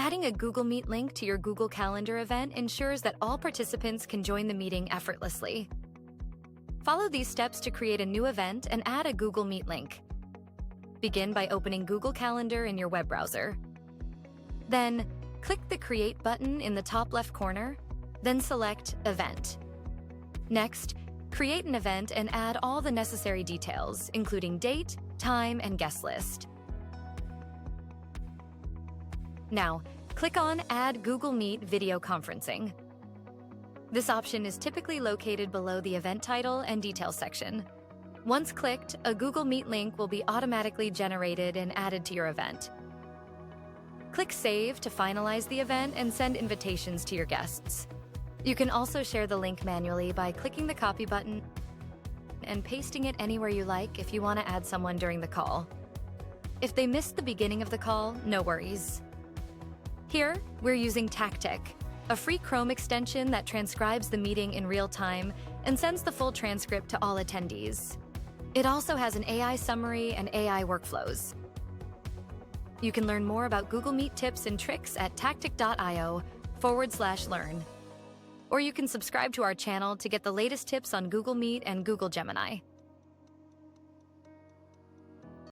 Adding a Google Meet link to your Google Calendar event ensures that all participants can join the meeting effortlessly. Follow these steps to create a new event and add a Google Meet link. Begin by opening Google Calendar in your web browser. Then, click the Create button in the top left corner, then select Event. Next, create an event and add all the necessary details, including date, time, and guest list. Now, click on Add Google Meet Video Conferencing. This option is typically located below the event title and details section. Once clicked, a Google Meet link will be automatically generated and added to your event. Click Save to finalize the event and send invitations to your guests. You can also share the link manually by clicking the copy button and pasting it anywhere you like if you want to add someone during the call. If they missed the beginning of the call, no worries. Here, we're using Tactiq, a free Chrome extension that transcribes the meeting in real time and sends the full transcript to all attendees. It also has an AI summary and AI workflows. You can learn more about Google Meet tips and tricks at tactiq.io/learn. Or you can subscribe to our channel to get the latest tips on Google Meet and Google Gemini.